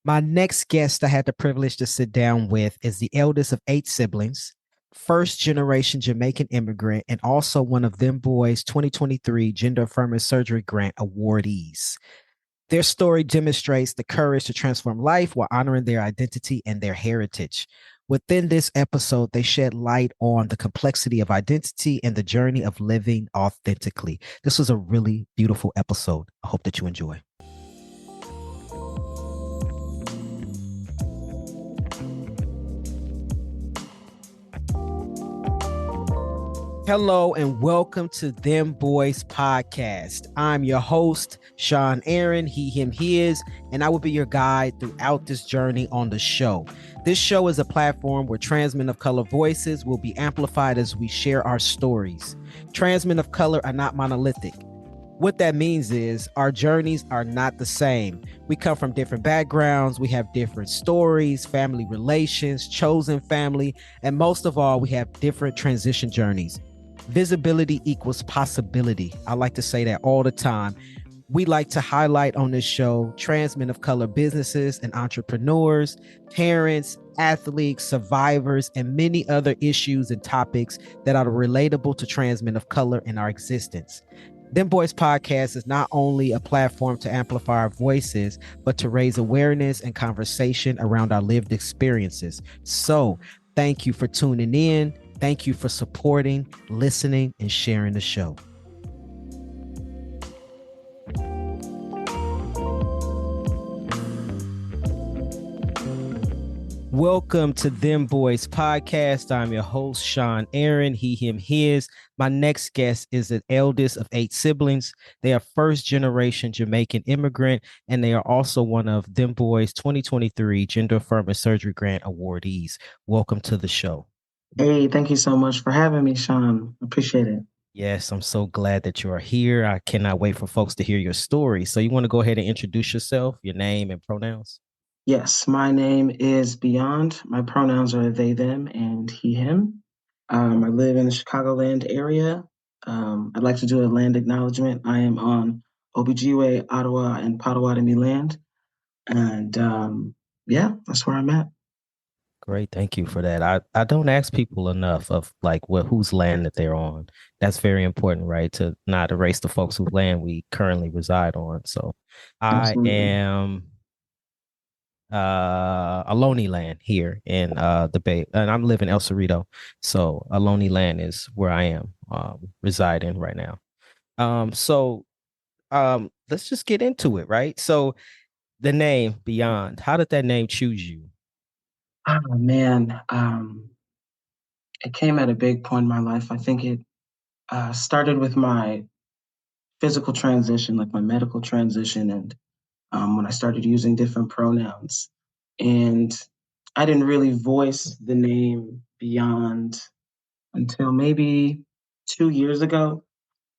My next guest I had the privilege to sit down with is the eldest of 8 siblings, first generation Jamaican immigrant, and also one of Dem Bois 2023 Gender Affirming Surgery Grant Awardees. Their story demonstrates the courage to transform life while honoring their identity and their heritage. Within this episode, they shed light on the complexity of identity and the journey of living authentically. This was a really beautiful episode. I hope that you enjoy. Hello and welcome to Dem Bois Podcast. I'm your host, Sean Aaron, he, him, his, and I will be your guide throughout this journey on the show. This show is a platform where trans men of color voices will be amplified as we share our stories. Trans men of color are not monolithic. What that means is our journeys are not the same. We come from different backgrounds. We have different stories, family relations, chosen family, and most of all, we have different transition journeys. Visibility equals possibility. I like to say that all the time. We like to highlight on this show trans men of color businesses and entrepreneurs, parents, athletes, survivors, and many other issues and topics that are relatable to trans men of color in our existence. Dem Bois Podcast is not only a platform to amplify our voices, but to raise awareness and conversation around our lived experiences. So thank you for tuning in. Thank you for supporting, listening, and sharing the show. Welcome to Dem Bois Podcast. I'm your host, Sean Aaron, he, him, his. My next guest is the eldest of 8 siblings. They are first generation Jamaican immigrant, and they are also one of Dem Bois 2023 Gender Affirming Surgery Grant Awardees. Welcome to the show. Hey, thank you so much for having me, Sean. Appreciate it. Yes, I'm so glad that you are here. I cannot wait for folks to hear your story. So you want to go ahead and introduce yourself, your name and pronouns? Yes, my name is BeyonD. My pronouns are they, them, and he, him. I live in the Chicagoland area. I'd like to do a land acknowledgement. I am on Obijie, Ottawa, and Potawatomi land. And that's where I'm at. Great. Thank you for that. I don't ask people enough of like whose land that they're on. That's very important, right? To not erase the folks whose land we currently reside on. So Absolutely. I am Ohlone land here in the Bay, and I'm living in El Cerrito. So Ohlone land is where I am residing right now. Let's just get into it, right? So the name BeyonD, how did that name choose you? Oh man, it came at a big point in my life. I think it started with my physical transition, like my medical transition, and when I started using different pronouns. And I didn't really voice the name BeyonD until maybe 2 years ago.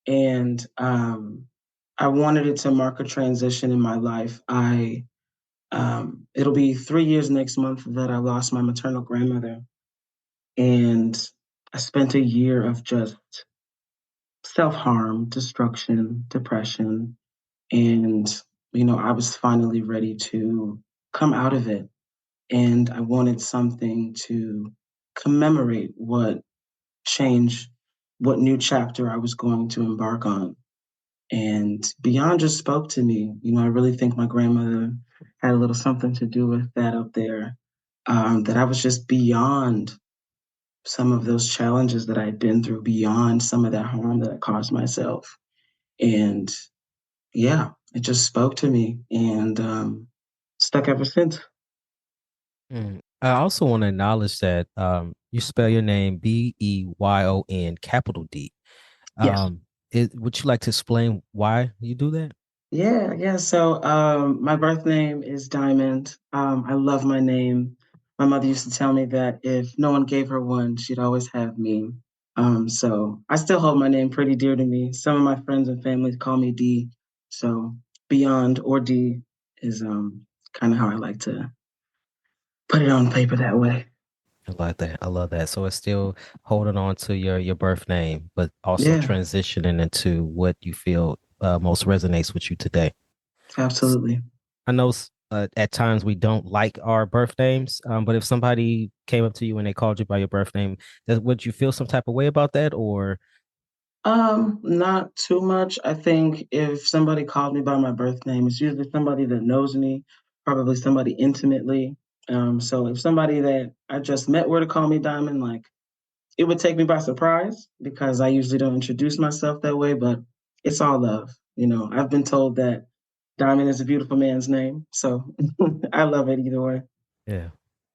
And I wanted it to mark a transition in my life. It'll be 3 years next month that I lost my maternal grandmother. And I spent a year of just self-harm, destruction, depression. And, I was finally ready to come out of it. And I wanted something to commemorate what change, what new chapter I was going to embark on. And BeyonD just spoke to me. I really think my grandmother had a little something to do with that up there, that I was just beyond some of those challenges that I'd been through, beyond some of that harm that I caused myself. And yeah, it just spoke to me and stuck ever since. I also want to acknowledge that you spell your name Beyon, capital D. Yes. Would you like to explain why you do that? Yeah. So my birth name is Diamond. I love my name. My mother used to tell me that if no one gave her one, she'd always have me. So I still hold my name pretty dear to me. Some of my friends and family call me D. So BeyonD or D is kind of how I like to put it on paper that way. I like that. I love that. So it's still holding on to your birth name, but also Yeah, transitioning into what you feel most resonates with you today. absolutely. I know at times we don't like our birth names. But if somebody came up to you and they called you by your birth name, would you feel some type of way about that? Or Not too much. I think if somebody called me by my birth name, it's usually somebody that knows me, probably somebody intimately. So if somebody that I just met were to call me Diamond, like it would take me by surprise because I usually don't introduce myself that way, but it's all love. I've been told that Diamond is a beautiful man's name, so I love it either way. yeah,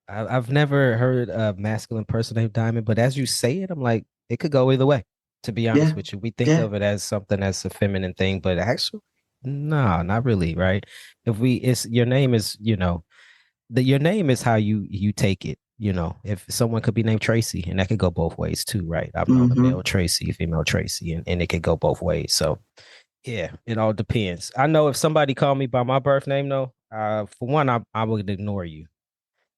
I've never heard a masculine person named Diamond, but as you say it, I'm like, it could go either way. To be honest Yeah, with you, we think yeah. of it as something that's a feminine thing, but actually, no, not really, right? If we, it's your name is, your name is how you take it. If someone could be named Tracy, and that could go both ways too, right? I've known a Mm-hmm. male Tracy, a female Tracy, and it could go both ways. So yeah, it all depends. I know if somebody called me by my birth name, though, for one, I would ignore you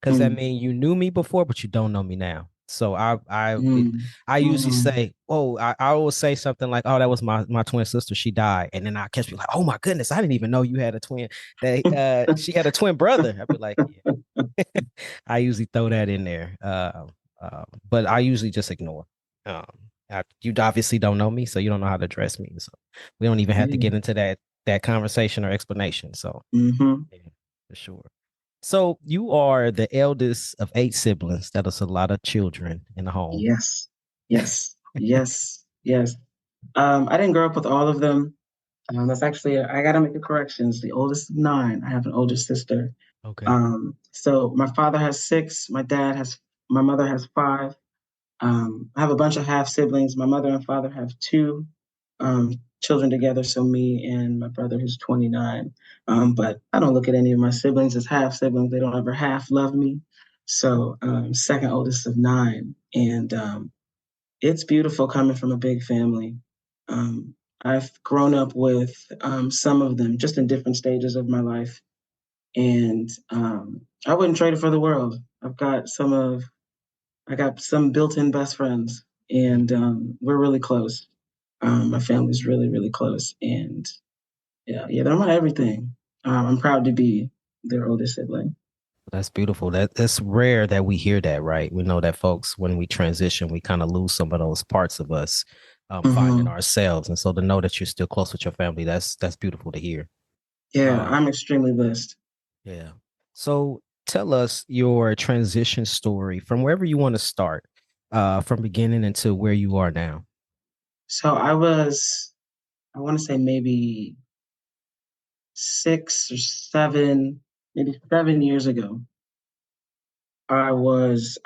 because that Mm, means you knew me before, but you don't know me now. So mm, I usually mm. say, oh, I always say something like, oh, that was my twin sister. She died, and then I catch me like, oh my goodness, I didn't even know you had a twin. That she had a twin brother. I'd be like, yeah. I usually throw that in there, but I usually just ignore. Um, you obviously don't know me, so you don't know how to address me. So we don't even have to Yeah. get into that conversation or explanation. So Mm-hmm. yeah, for sure. So you are the eldest of eight siblings. That is a lot of children in the home. Yes. Yes. Yes. Yes. I didn't grow up with all of them. That's actually, I got to make a correction. It's the oldest of nine. I have an older sister. Okay. So my father has six. My mother has five. I have a bunch of half siblings. My mother and father have two children together. So me and my brother, who's 29. But I don't look at any of my siblings as half siblings. They don't ever half love me. So second oldest of nine, and it's beautiful coming from a big family. Um, I've grown up with some of them just in different stages of my life, and I wouldn't trade it for the world. I got some built-in best friends, and we're really close. My family's really, really close, and yeah, they're my everything. I'm proud to be their oldest sibling. That's beautiful. That's rare that we hear that, right? We know that folks, when we transition, we kind of lose some of those parts of us, finding Hmm. ourselves. And so to know that you're still close with your family, that's beautiful to hear. Yeah, Um, I'm extremely blessed. yeah. So tell us your transition story from wherever you want to start, from beginning into where you are now. So I want to say maybe 6 or 7, maybe 7 years ago. I was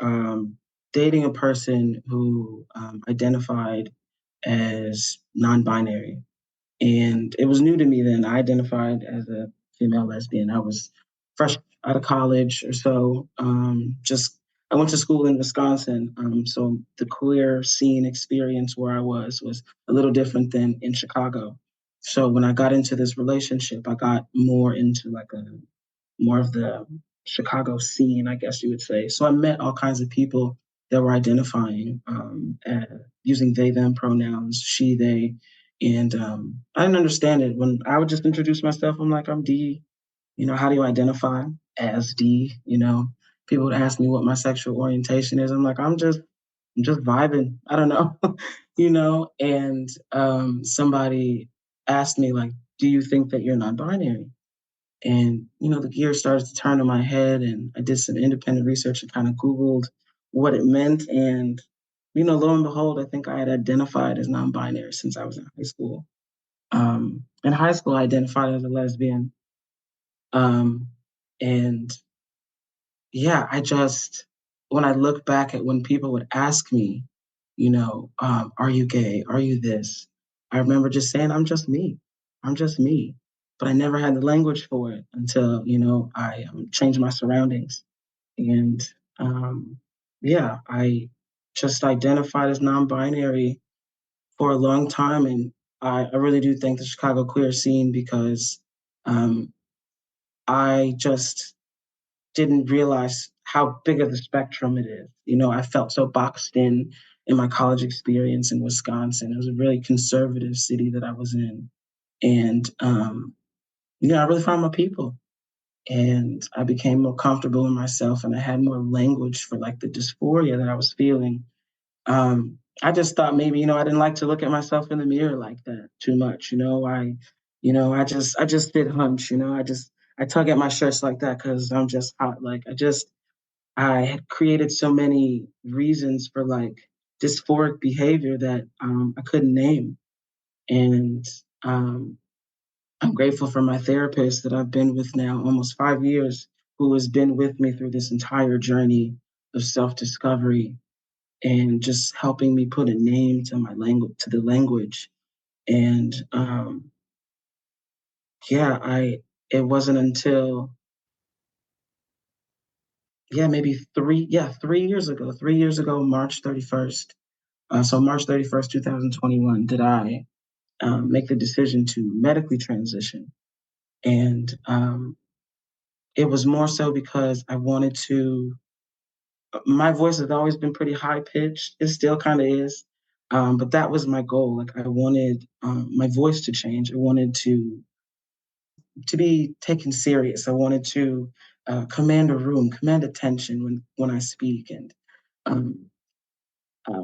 dating a person who identified as non-binary, and it was new to me then. I identified as a female lesbian. I was fresh out of college or so. Just I went to school in Wisconsin, so the queer scene experience where I was a little different than in Chicago. So when I got into this relationship, I got more into like a more of the Chicago scene, I guess you would say. So I met all kinds of people that were identifying using they them pronouns, she they, and I didn't understand it when I would just introduce myself. I'm like, I'm D. How do you identify as D? People would ask me what my sexual orientation is. I'm like, I'm just vibing. I don't know, And somebody asked me like, do you think that you're non-binary? And, the gears started to turn in my head, and I did some independent research and kind of Googled what it meant. And, lo and behold, I think I had identified as non binary since I was in high school. In high school, I identified as a lesbian. Um, and yeah, when I look back at when people would ask me, are you gay? Are you this? I remember just saying, I'm just me. I'm just me. But I never had the language for it until, I changed my surroundings. And yeah, I just identified as non binary for a long time. And I really do thank the Chicago queer scene because um, I just didn't realize how big of the spectrum it is. I felt so boxed in my college experience in Wisconsin. It was a really conservative city that I was in. And, I really found my people. and I became more comfortable in myself, and I had more language for like the dysphoria that I was feeling. I just thought maybe, I didn't like to look at myself in the mirror like that too much. I just did hunch, I tug at my shirts like that because I'm just hot. Like I had created so many reasons for like dysphoric behavior that I couldn't name. And I'm grateful for my therapist that I've been with now almost 5 years, who has been with me through this entire journey of self discovery and just helping me put a name to my language, to the language. And yeah, it wasn't until, maybe 3 years ago, March 31st. So March 31st, 2021, did I make the decision to medically transition. And it was more so because I wanted to, my voice has always been pretty high pitched. It still kind of is. But that was my goal. Like I wanted my voice to change. I wanted to be taken serious. I wanted to command a room, command attention when I speak. And um,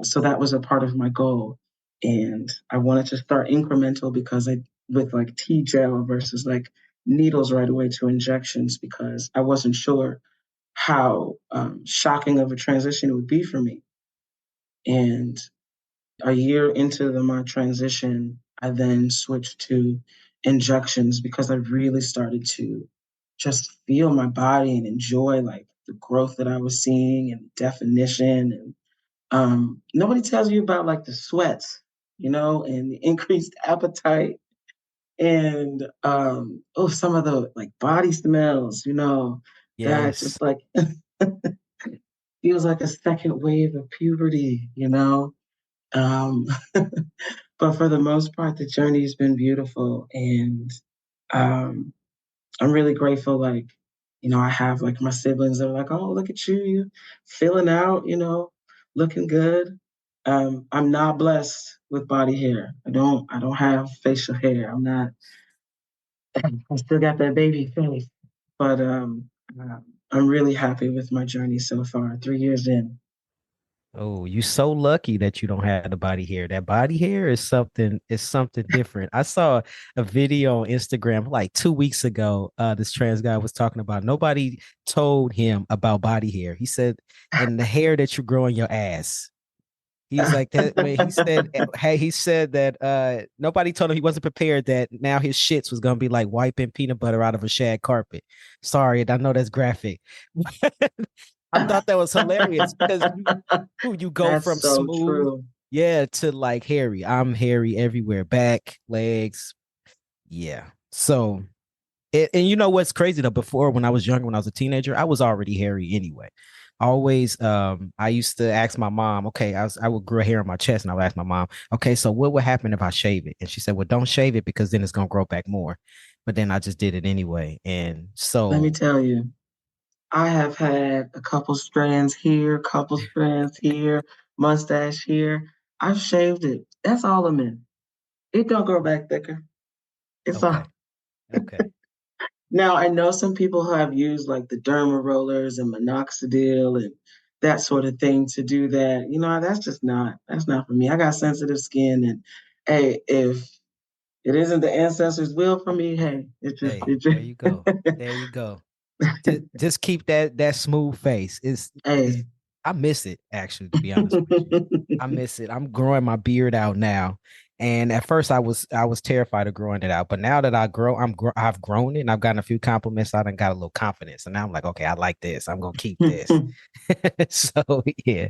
so that was a part of my goal. And I wanted to start incremental because with like tea gel versus like needles right away to injections, because I wasn't sure how shocking of a transition it would be for me. And a year into my transition, I then switched to injections because I really started to just feel my body and enjoy like the growth that I was seeing and definition. And nobody tells you about like the sweats, and the increased appetite and some of the like body smells, that Yes. just like feels like a second wave of puberty, Um, but for the most part, the journey has been beautiful, and um, I'm really grateful. Like, I have like my siblings that are like, "Oh, look at you, you filling out, looking good." I'm not blessed with body hair. I don't have facial hair. I'm not. I still got that baby face, but I'm really happy with my journey so far. 3 years in. Oh, you so lucky that you don't have the body hair. That body hair is something different. I saw a video on Instagram like 2 weeks ago. This trans guy was talking about nobody told him about body hair. He said, and the hair that you grow in your ass. He was like that when he said, hey, he said that nobody told him, he wasn't prepared that now his shits was gonna be like wiping peanut butter out of a shag carpet. Sorry, I know that's graphic. I thought that was hilarious because you go That's from so smooth, true. yeah, to like hairy. I'm hairy everywhere, back, legs, yeah. So and you know what's crazy though? Before, when I was younger, when I was a teenager, I was already hairy anyway. Always, I used to ask my mom, okay, I would grow hair on my chest, and I would ask my mom, okay, so what would happen if I shave it? And she said, well, don't shave it because then it's gonna grow back more. But then I just did it anyway, and Let me so tell you, I have had a couple strands here, couple strands here, mustache here. I've shaved it. That's all I'm in. It don't grow back thicker. It's okay, all. okay, Now I know some people who have used like the derma rollers and minoxidil and that sort of thing to do that. That's not for me. I got sensitive skin, and hey, if it isn't the ancestors' will for me, hey, hey, it there you go, there you go. Just keep that smooth face. It's hey. I miss it actually, to be honest with you. I miss it. I'm growing my beard out now. And at first I was terrified of growing it out, but now that I've grown it and I've gotten a few compliments, I done got a little confidence. And now I'm like, okay, I like this. I'm gonna keep this. So yeah.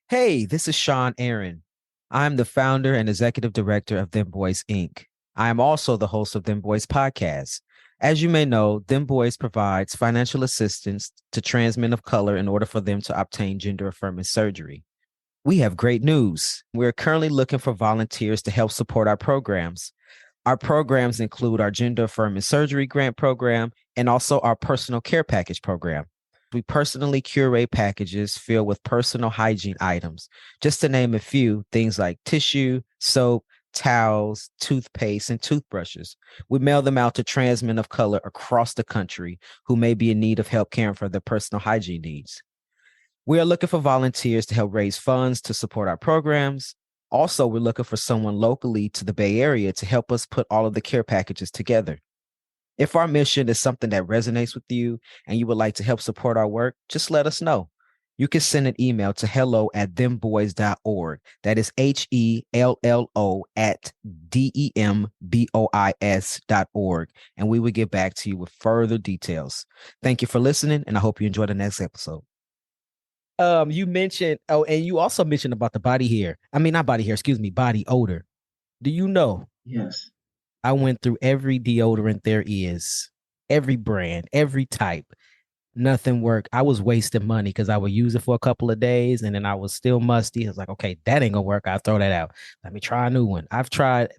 Hey, this is Sean Aaron. I'm the founder and executive director of Dem Bois Inc. I am also the host of Dem Bois Podcast. As you may know, Dem Bois provides financial assistance to trans men of color in order for them to obtain gender affirming surgery. We have great news. We're currently looking for volunteers to help support our programs. Our programs include our gender affirming surgery grant program and also our personal care package program. We personally curate packages filled with personal hygiene items. Just to name a few, things like tissue, soap, towels, toothpaste, and toothbrushes. We mail them out to trans men of color across the country who may be in need of help caring for their personal hygiene needs. We are looking for volunteers to help raise funds to support our programs. Also, we're looking for someone locally to the Bay Area to help us put all of the care packages together. If our mission is something that resonates with you and you would like to help support our work, just let us know. You can send an email to hello@dembois.org. That is HELLO at DEMBOIS.org. And we will get back to you with further details. Thank you for listening, and I hope you enjoy the next episode. You mentioned, and you also mentioned about the body hair. I mean, not body hair, excuse me, body odor. Do you know? Yes. I went through every deodorant there is, every brand, every type. Nothing worked. I was wasting money because I would use it for a couple of days and then I was still musty. I was like, okay, that ain't gonna work. I'll throw that out. Let me try a new one. I've tried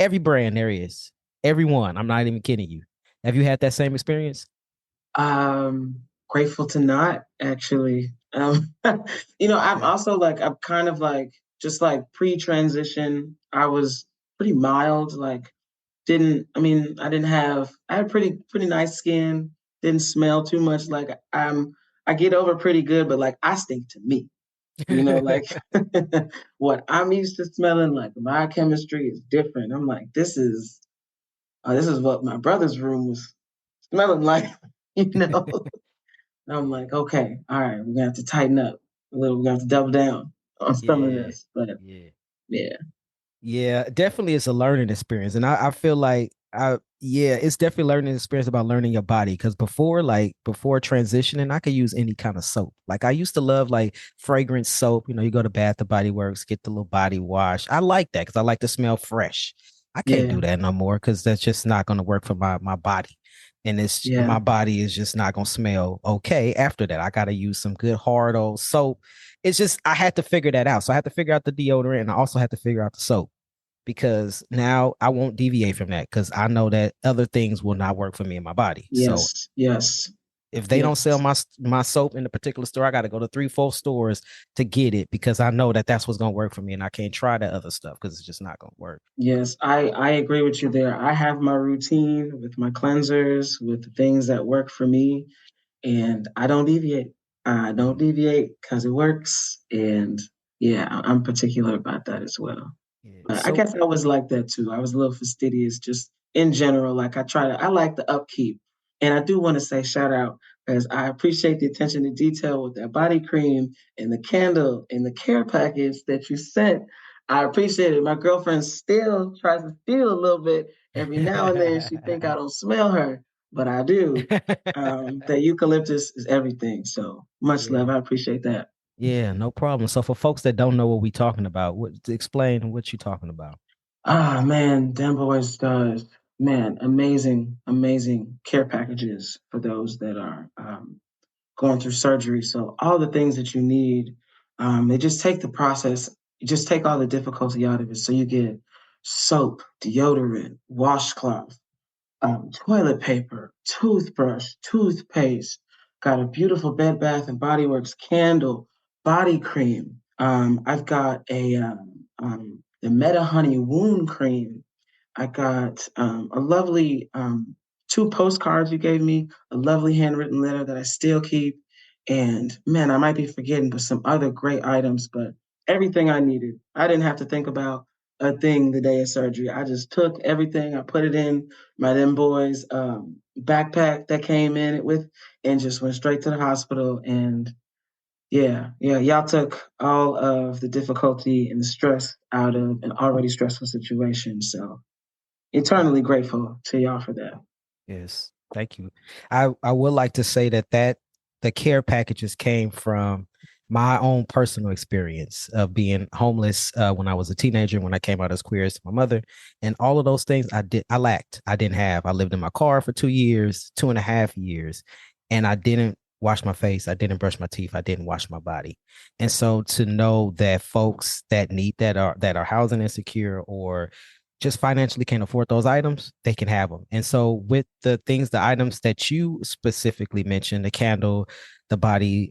every brand there is, every one. I'm not even kidding you. Have you had that same experience? Grateful to not actually. I'm also like I'm kind of like just like pre-transition. I was pretty mild, like I didn't have I had pretty nice skin, didn't smell too much. Like I get over pretty good, but like I stink to me. Like what I'm used to smelling, like my chemistry is different. I'm like, this is what my brother's room was smelling like, you know. I'm like, okay, all right, we're gonna have to tighten up a little. We're gonna have to double down on some of Yeah, this. But yeah. yeah, Yeah, definitely it's a learning experience. And I feel like it's definitely learning experience about learning your body. Cause before transitioning, I could use any kind of soap. Like I used to love like fragrance soap. You go to Bath and Body Works, get the little body wash. I like that because I like to smell fresh. I can't yeah, do that no more because that's just not gonna work for my body. And yeah, my body is just not gonna smell okay after that. I gotta use some good hard old soap. It's just I had to figure that out. So I had to figure out the deodorant and I also had to figure out the soap because now I won't deviate from that because I know that other things will not work for me in my body. So yes, yes, if they don't sell yes. my soap in a particular store, I got to go to 3-4 stores to get it because I know that that's what's going to work for me and I can't try that other stuff because it's just not going to work. Yes, I agree with you there. I have my routine with my cleansers, with the things that work for me, and I don't deviate. I don't Mm, deviate because it works. And yeah, I'm particular about that as well. yeah. I So guess I was like that too. I was a little fastidious just in general. Like I like the upkeep. And I do want to say shout out because I appreciate the attention to detail with that body cream and the candle and the care package that you sent. I appreciate it. My girlfriend still tries to steal a little bit every now and then. She think I don't smell her, but I do. The eucalyptus is everything. So much love. yeah. I appreciate that. Yeah, no problem. So for folks that don't know what we're talking about, explain what you're talking about. Ah, man, Dem Bois does, man, amazing, amazing care packages for those that are going through surgery. So all the things that you need, they just take the process, you just take all the difficulty out of it. So you get soap, deodorant, washcloth, toilet paper, toothbrush, toothpaste. Got a beautiful Bed Bath and Body Works candle, body cream. I've got the Meta Honey wound cream. I got a lovely two postcards you gave me, a lovely handwritten letter that I still keep. And man, I might be forgetting, but some other great items, but everything I needed. I didn't have to think about a thing the day of surgery. I just took everything, I put it in my Dem Bois backpack that came in it with, and just went straight to the hospital. And yeah, y'all took all of the difficulty and the stress out of an already stressful situation. So eternally grateful to y'all for that. Yes, thank you. I would like to say that the care packages came from my own personal experience of being homeless when I was a teenager, when I came out as queer as my mother, and all of those things I lacked. I didn't have. I lived in my car for 2 years, 2.5 years, and I didn't wash my face. I didn't brush my teeth. I didn't wash my body. And so to know that folks that need that are housing insecure or just financially can't afford those items, they can have them. And so with the items that you specifically mentioned, the candle, the body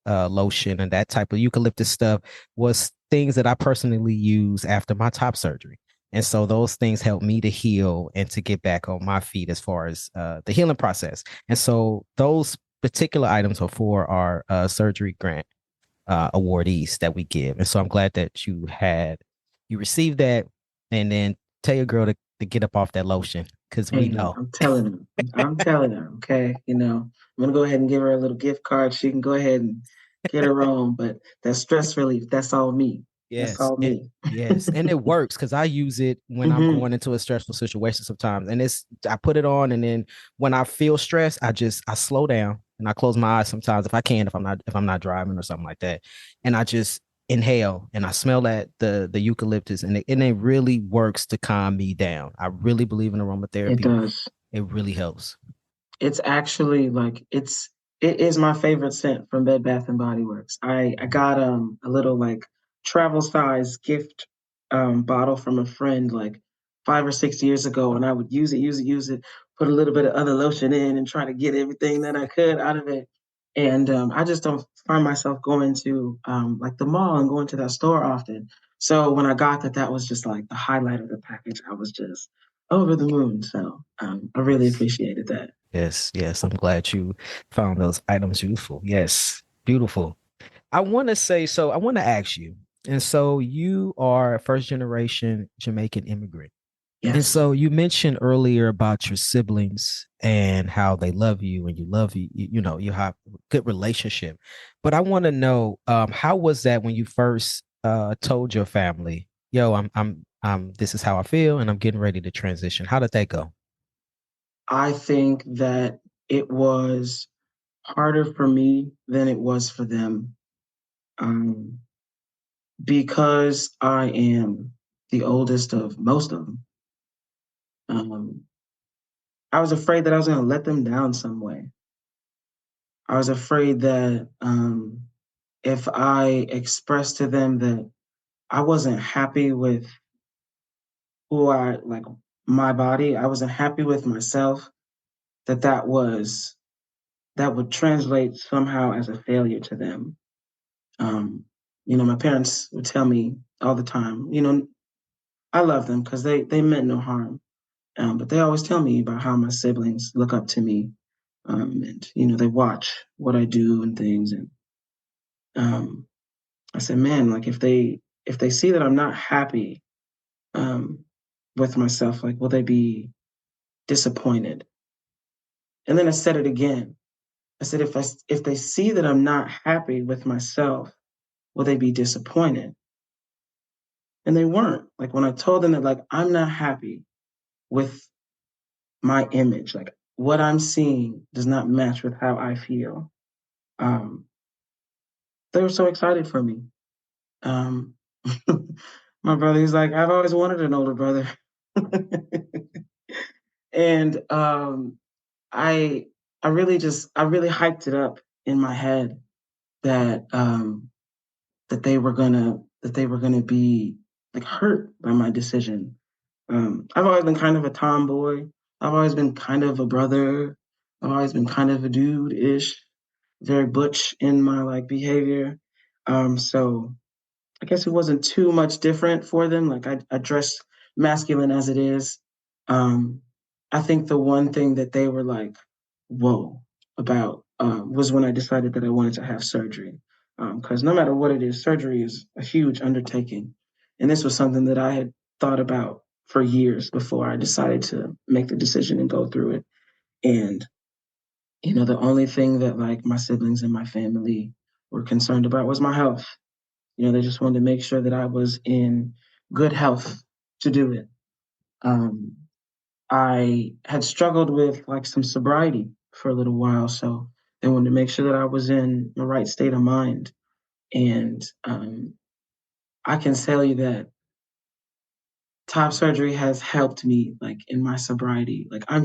lotion, and that type of eucalyptus stuff was things that I personally use after my top surgery. And so those things help me to heal and to get back on my feet as far as the healing process. And so those particular items are for our surgery grant awardees that we give. And so I'm glad that you received that, and then tell your girl to get up off that lotion because we Hey, know. I'm telling her. I'm telling her, okay? I'm gonna go ahead and give her a little gift card. She can go ahead and get her own, but that stress relief, that's all me. That's Yes. all me. Yes. And it works because I use it when I'm Hmm. going into a stressful situation sometimes. And I put it on, and then when I feel stressed, I slow down and I close my eyes sometimes if I can, if I'm not driving or something like that. And I just inhale and I smell that the eucalyptus, and it really works to calm me down. I really believe in It aromatherapy. does. It really helps. It's actually like it is my favorite scent from Bed Bath and Body Works. I got a little like travel size gift bottle from a friend like 5 or 6 years ago, and I would use it, put a little bit of other lotion in, and try to get everything that I could out of it. And I just don't find myself going to like the mall and going to that store often. So when I got that, that was just like the highlight of the package. I was just over the moon. So I really Yes. appreciated that. Yes, yes. I'm glad you found those items useful. Yes, beautiful. I want to say, so I want to ask you, and so you are a first generation Jamaican immigrant. And Yes. so you mentioned earlier about your siblings and how they love you and you love you know, you have a good relationship. But I want to know, how was that when you first told your family, yo, this is how I feel and I'm getting ready to transition. How did that go? I think that it was harder for me than it was for them um, because I am the oldest of most of them. Um, I was afraid that I was going to let them down some way. I was afraid that if I expressed to them that I wasn't happy with who I like my body, I wasn't happy with myself, that would translate somehow as a failure to them. Um, my parents would tell me all the time, I love them because they meant no harm. But they always tell me about how my siblings look up to me. And, they watch what I do and things. And um, I said, man, like if they see that I'm not happy um, with myself, like, will they be disappointed? And then I said it again. I said, if they see that I'm not happy with myself, will they be disappointed? And they weren't. Like when I told them that, like, I'm not happy with my image, like what I'm seeing does not match with how I feel. Um, they were so excited for me. Um, my brother, he's like, I've always wanted an older brother. And I I really hyped it up in my head that that they were gonna be like hurt by my decision. I've always been kind of a tomboy. I've always been kind of a brother. I've always been kind of a dude-ish, very butch in my like behavior. So I guess it wasn't too much different for them. Like I dress masculine as it is. Um, I think the one thing that they were like, whoa, about was when I decided that I wanted to have surgery. Because no matter what it is, surgery is a huge undertaking. And this was something that I had thought about for years before I decided to make the decision and go through it. And, the only thing that like my siblings and my family were concerned about was my health. They just wanted to make sure that I was in good health to do it. Um, I had struggled with like some sobriety for a little while, so they wanted to make sure that I was in the right state of mind. And I can tell you that top surgery has helped me like in my sobriety. Like I'm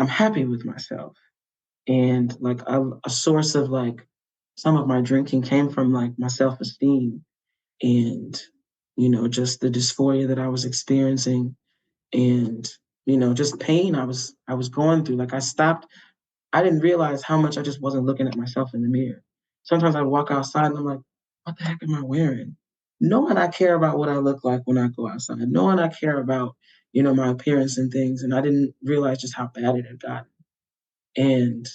happy with myself, and like a source of like some of my drinking came from like my self esteem and just the dysphoria that I was experiencing and just pain I was going through. Like I didn't realize how much I just wasn't looking at myself in the mirror. Sometimes I'd walk outside and I'm like, what the heck am I wearing? knowing I care about what I look like when I go outside, knowing I care about, my appearance and things. And I didn't realize just how bad it had gotten. And,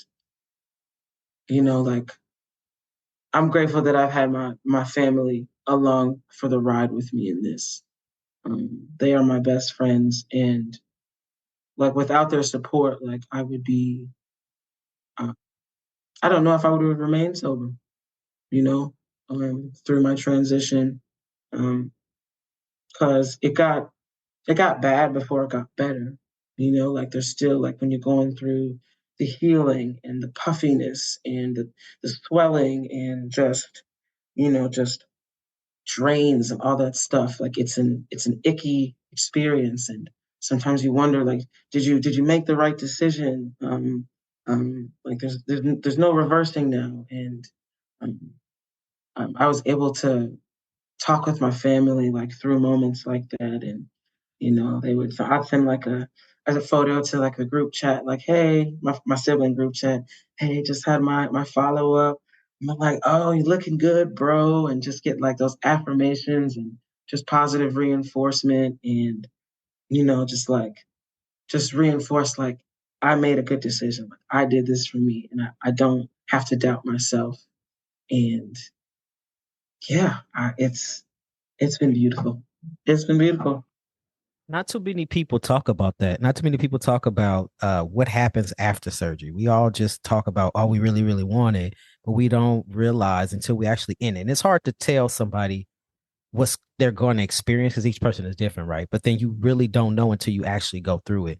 like, I'm grateful that I've had my family along for the ride with me in this. They are my best friends. And like without their support, like I would be, uh, I don't know if I would have remained sober, you know, through my transition. Cause it got bad before it got better. Like there's still like when you're going through the healing and the puffiness and the swelling and just drains and all that stuff. Like it's an icky experience, and sometimes you wonder like, did you make the right decision? Like there's no reversing now, and um, I was able to talk with my family like through moments like that, and they would I'd send like a photo to like a group chat, like, hey, my sibling group chat, hey, just had my follow up. I'm like, oh, you're looking good, bro, and just get like those affirmations and just positive reinforcement, and just reinforce like I made a good decision, like I did this for me, and I don't have to doubt myself, and yeah, it's been beautiful. It's been beautiful. Not too many people talk about that. Not too many people talk about what happens after surgery. We all just talk about, oh, we really, really want it, but we don't realize until we actually in it. And it's hard to tell somebody what's they're going to experience because each person is different, right? But then you really don't know until you actually go through it.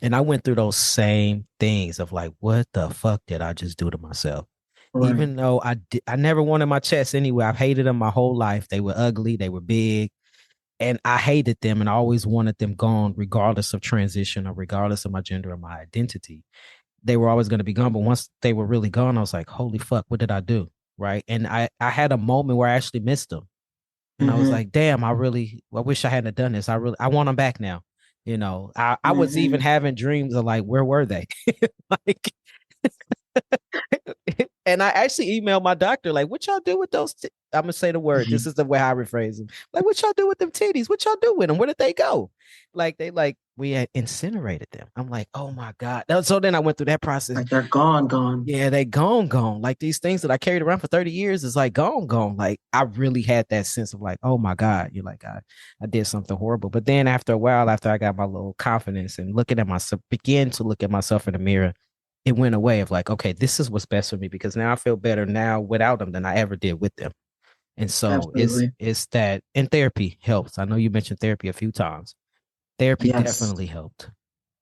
And I went through those same things of like, what the fuck did I just do to myself? Right. Even though I never wanted my chest anyway. I've hated them my whole life. They were ugly. They were big, and I hated them and I always wanted them gone, regardless of transition or regardless of my gender or my identity. They were always going to be gone. But once they were really gone, I was like, holy fuck, what did I do? Right. And I had a moment where I actually missed them. And I was Mm-hmm. like, damn, I wish I hadn't done this. I want them back now. I was even Mm-hmm. having dreams of like, where were they? Like, and I actually emailed my doctor, like, what y'all do with those? I'm gonna say the word. This is the way I rephrase them. Like, what y'all do with them titties? What y'all do with them? Where did they go? Like, we had incinerated them. I'm like, oh my god. So then I went through that process. Like they're gone, gone. Yeah, they gone. Like these things that I carried around for 30 years is like gone. Like I really had that sense of like, oh my God, you're like, I did something horrible. But then after a while, after I got my little confidence and looking at myself, begin to look at myself in the mirror, it went away of like, okay, this is what's best for me because now I feel better now without them than I ever did with them. And so Absolutely. it's that, and therapy helps. I know you mentioned therapy a few times. Therapy Yes. definitely helped.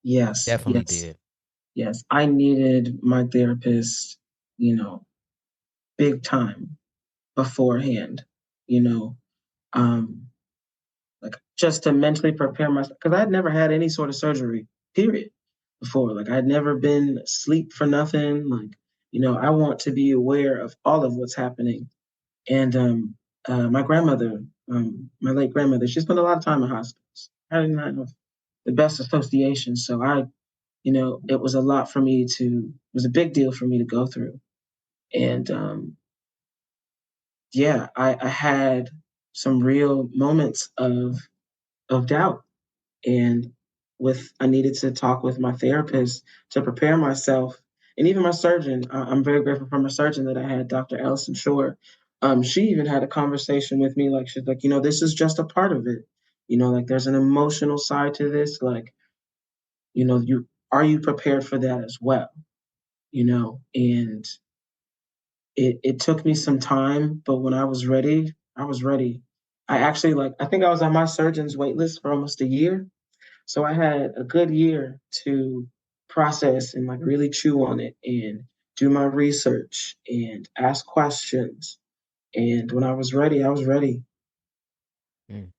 Yes. Definitely Yes. did. Yes. I needed my therapist, you know, big time beforehand, you know, um, like just to mentally prepare myself because I'd never had any sort of surgery, period, before. Like I'd never been asleep for nothing. Like, I want to be aware of all of what's happening. And my grandmother, my late grandmother, she spent a lot of time in hospitals. I didn't have the best association. So it was a lot for me it was a big deal for me to go through. And yeah, I had some real moments of doubt. And I needed to talk with my therapist to prepare myself. And even my surgeon, I'm very grateful for my surgeon that I had, Dr. Allison Shore. She even had a conversation with me, like she's like, this is just a part of it. Like there's an emotional side to this. Like, you are you prepared for that as well? And it took me some time, but when I was ready, I was ready. I actually I think I was on my surgeon's wait list for almost a year. So I had a good year to process and like really chew on it and do my research and ask questions. And when I was ready, I was ready. Mm.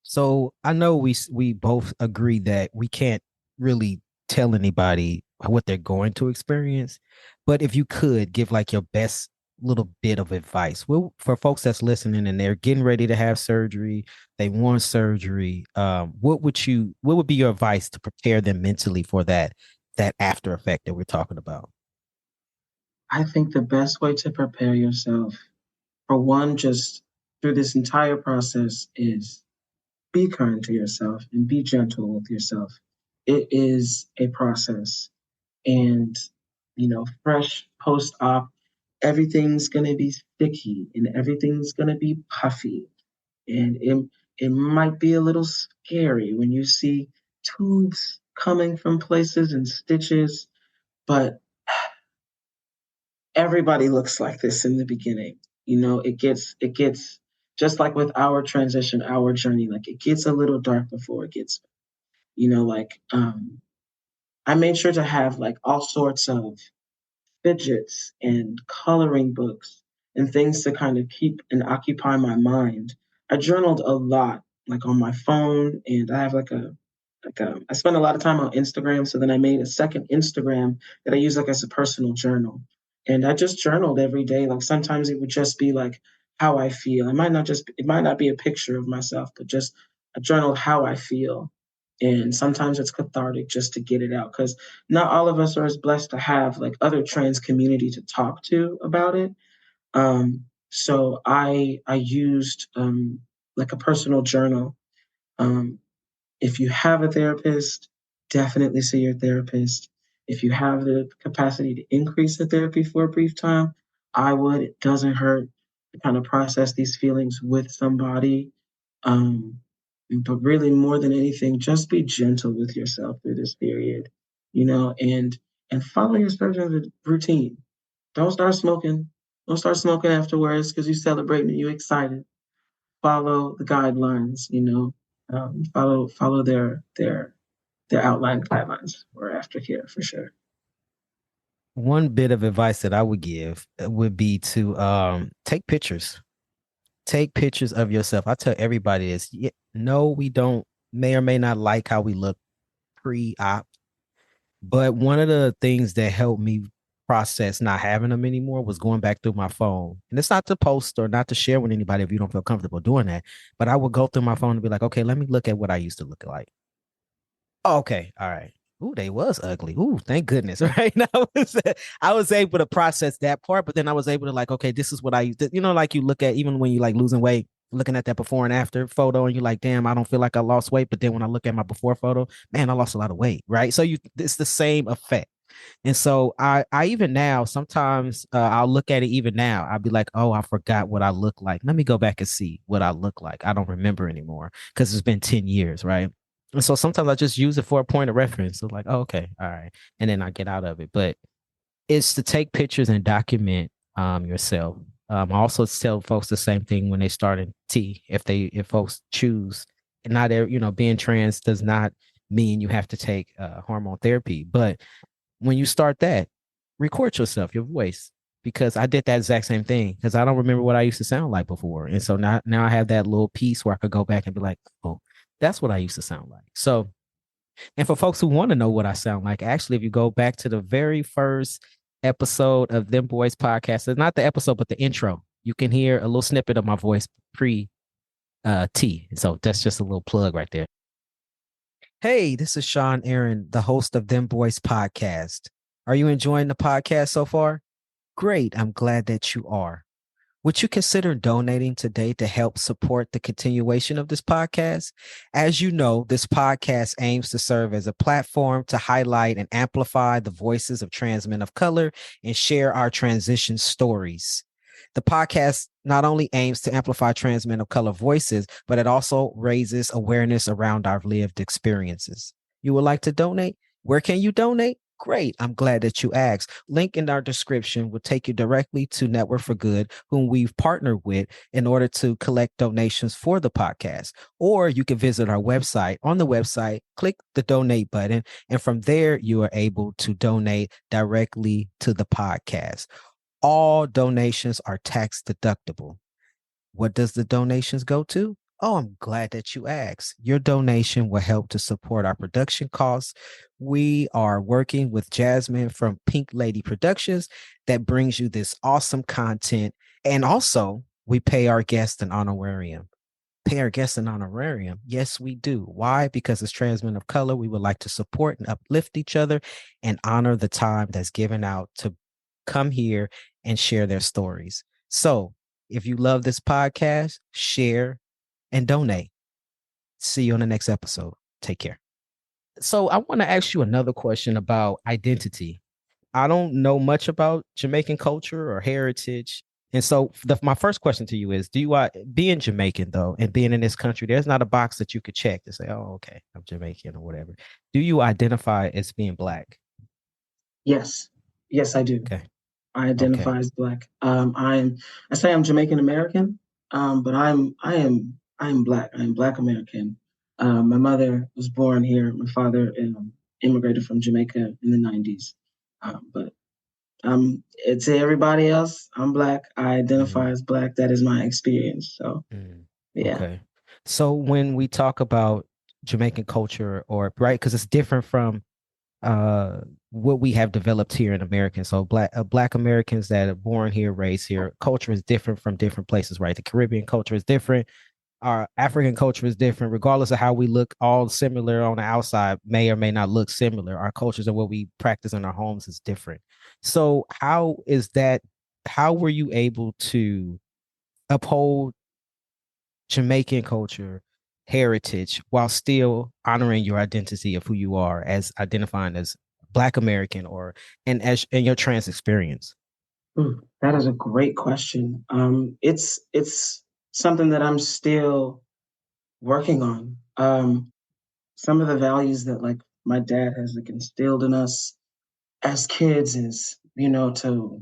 So I know we both agree that we can't really tell anybody what they're going to experience, but if you could give like your best little bit of advice, well, for folks that's listening and they're getting ready to have surgery, they want surgery, what would be your advice to prepare them mentally for that after effect that we're talking about? I think the best way to prepare yourself, for one, just through this entire process is be kind to yourself and be gentle with yourself. It is a process. And, fresh post op, everything's going to be sticky and everything's going to be puffy. And it might be a little scary when you see tubes coming from places and stitches, but everybody looks like this in the beginning. It gets just like with our transition, our journey, like it gets a little dark before it gets, like I made sure to have like all sorts of fidgets and coloring books and things to kind of keep and occupy my mind. I journaled a lot, like on my phone, and I have I spend a lot of time on Instagram. So then I made a second Instagram that I use like as a personal journal, and I just journaled every day. Like sometimes it would just be like how I feel. It might not be a picture of myself, but just I journaled how I feel. And sometimes it's cathartic just to get it out because not all of us are as blessed to have like other trans community to talk to about it. So I used like a personal journal. Um, if you have a therapist, definitely see your therapist. If you have the capacity to increase the therapy for a brief time, I would. It doesn't hurt to kind of process these feelings with somebody. Um, but really, more than anything, just be gentle with yourself through this period, and follow your surgeon's routine. Don't start smoking. Don't start smoking afterwards because you're celebrating and you're excited. Follow the guidelines, follow their outlined guidelines for aftercare for sure. One bit of advice that I would give would be to take pictures. Take pictures of yourself. I tell everybody this. No, we don't may or may not like how we look pre-op, but one of the things that helped me process not having them anymore was going back through my phone. And it's not to post or not to share with anybody if you don't feel comfortable doing that. But I would go through my phone and be like, okay, let me look at what I used to look like. Okay, all right. Ooh, they was ugly. Ooh, thank goodness. Right. Now I was able to process that part, but then I was able to like, okay, this is what I used to, like you look at even when you like losing weight, looking at that before and after photo, and you're like, damn, I don't feel like I lost weight. But then when I look at my before photo, man, I lost a lot of weight. Right. So it's the same effect. And so I even now sometimes I'll look at it even now. I'll be like, oh, I forgot what I look like. Let me go back and see what I look like. I don't remember anymore because it's been 10 years, right? And so sometimes I just use it for a point of reference. So like, oh, okay, all right. And then I get out of it. But it's to take pictures and document yourself. I also tell folks the same thing when they start in T. If folks choose, and not being trans does not mean you have to take hormone therapy, but when you start that, record yourself, your voice, because I did that exact same thing because I don't remember what I used to sound like before. And so now I have that little piece where I could go back and be like, oh, that's what I used to sound like. So, and for folks who want to know what I sound like, actually, if you go back to the very first episode of Dem Bois Podcast, it's not the episode, but the intro, you can hear a little snippet of my voice pre T. So that's just a little plug right there. Hey, this is Sean Aaron, the host of Dem Bois Podcast. Are you enjoying the podcast so far? Great. I'm glad that you are. Would you consider donating today to help support the continuation of this podcast? As you know, this podcast aims to serve as a platform to highlight and amplify the voices of trans men of color and share our transition stories. The podcast not only aims to amplify trans men of color voices, but it also raises awareness around our lived experiences. You would like to donate? Where can you donate? Great. I'm glad that you asked. Link in our description will take you directly to Network for Good, whom we've partnered with in order to collect donations for the podcast. Or you can visit our website. On the website, click the donate button, and from there, you are able to donate directly to the podcast. All donations are tax deductible. What does the donations go to? Oh, I'm glad that you asked. Your donation will help to support our production costs. We are working with Jasmine from Pink Lady Productions that brings you this awesome content. And also, we pay our guests an honorarium. Pay our guests an honorarium. Yes, we do. Why? Because as trans men of color, we would like to support and uplift each other and honor the time that's given out to come here and share their stories. So If you love this podcast, share and donate. See you on the next episode. Take care. So I want to ask you another question about identity. I don't know much about Jamaican culture or heritage. And so my first question to you is, do you being Jamaican though, and being in this country, there's not a box that you could check to say, oh, okay, I'm Jamaican or whatever. Do you identify as being Black? Yes, yes, I do. Okay. I Okay. identify as Black. I say I'm Jamaican American, but I am Black. I am Black American. My mother was born here. My father immigrated from Jamaica in the '90s. But to everybody else, I'm Black. I identify Mm, as Black. That is my experience. So mm. yeah. Okay. So when we talk about Jamaican culture, or right, because it's different from uh what we have developed here in America. So black Americans that are born here, raised here, culture is different from different places, right? The Caribbean culture is different. Our African culture is different, regardless of how we look, all similar on the outside, may or may not look similar. Our cultures and what we practice in our homes is different. So how were you able to uphold Jamaican culture, heritage, while still honoring your identity of who you are as identifying as Black American or and as in your trans experience? That is a great question. It's something that I'm still working on. Some of the values that like my dad has like instilled in us as kids is, to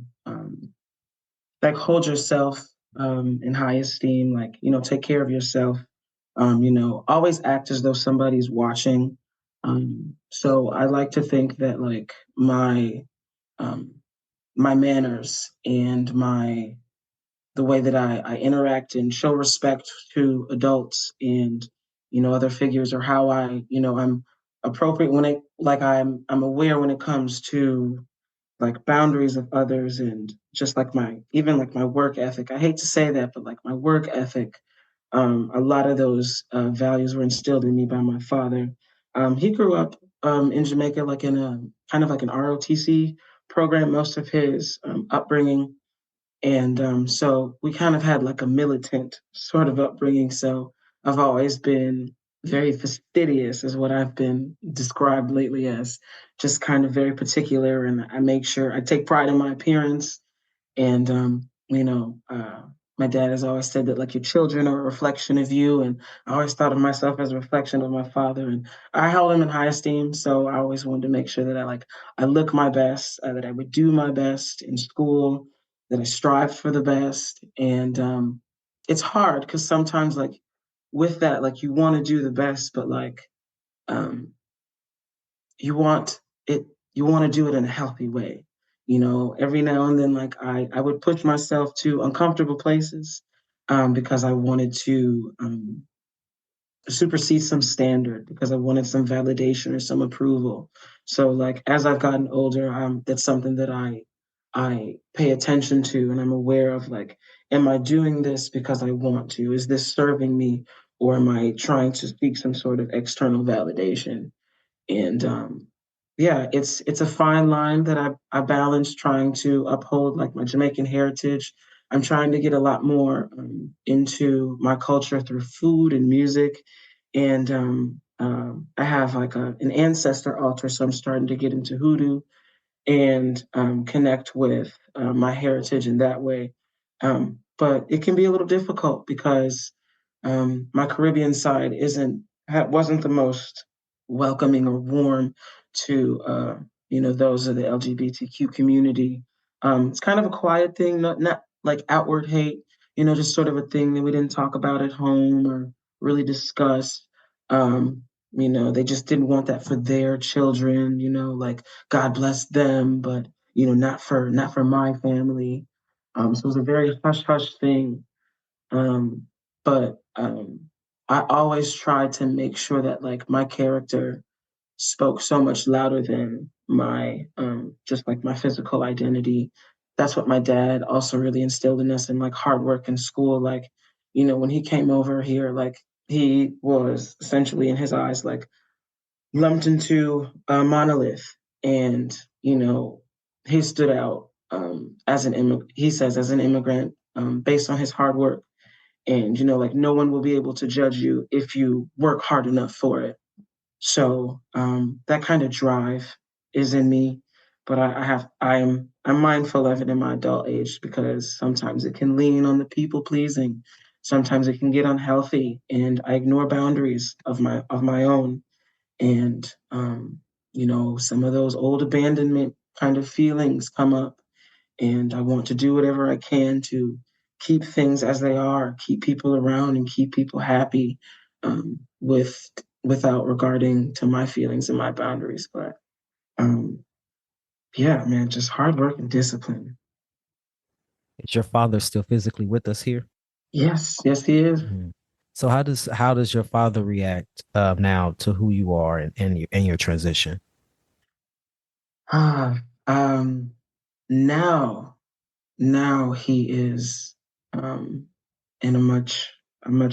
like hold yourself in high esteem, like, take care of yourself, always act as though somebody's watching. So I like to think that like um, my manners and the way that I interact and show respect to adults and other figures, or how I'm appropriate when it like I'm aware when it comes to like boundaries of others, and just like my even like my work ethic. I hate to say that, but like my work ethic, a lot of those values were instilled in me by my father. He grew up in Jamaica, like in a kind of like an ROTC program most of his upbringing, and so we kind of had like a militant sort of upbringing. So I've always been very fastidious, is what I've been described lately as, just kind of very particular. And I make sure I take pride in my appearance. And, my dad has always said that like your children are a reflection of you. And I always thought of myself as a reflection of my father. And I held him in high esteem. So I always wanted to make sure that I look my best, that I would do my best in school, that I strive for the best. And it's hard because sometimes like with that, like you want to do the best, but like um, you want it you want to do it in a healthy way. Every now and then like I would push myself to uncomfortable places, because I wanted to supersede some standard, because I wanted some validation or some approval. So like as I've gotten older, that's something that I pay attention to, and I'm aware of like, am I doing this because I want to? Is this serving me, or am I trying to seek some sort of external validation? And yeah, it's a fine line that I balance, trying to uphold like my Jamaican heritage. I'm trying to get a lot more into my culture through food and music, and I have like an ancestor altar, so I'm starting to get into hoodoo and connect with my heritage in that way. But it can be a little difficult because my Caribbean side wasn't the most welcoming or warm to those of the LGBTQ community. It's kind of a quiet thing, not like outward hate, just sort of a thing that we didn't talk about at home or really discuss. They just didn't want that for their children, like God bless them, but not for my family. So it was a very hush hush thing. But I always tried to make sure that like my character spoke so much louder than my just like my physical identity. That's what my dad also really instilled in us, and like hard work in school. Like, when he came over here, like he was essentially in his eyes like lumped into a monolith, and he stood out as an immigrant. He says as an immigrant, based on his hard work. And, like no one will be able to judge you if you work hard enough for it. So that kind of drive is in me, but I'm mindful of it in my adult age because sometimes it can lean on the people pleasing, sometimes it can get unhealthy, and I ignore boundaries of my own, and some of those old abandonment kind of feelings come up, and I want to do whatever I can to keep things as they are, keep people around, and keep people happy, without regarding to my feelings and my boundaries. But um, yeah, man, just hard work and discipline. Is your father still physically with us here? Yes, yes, he is. Mhm. So how does your father react now to who you are and your transition? Ah, um, now, now he is um, in a much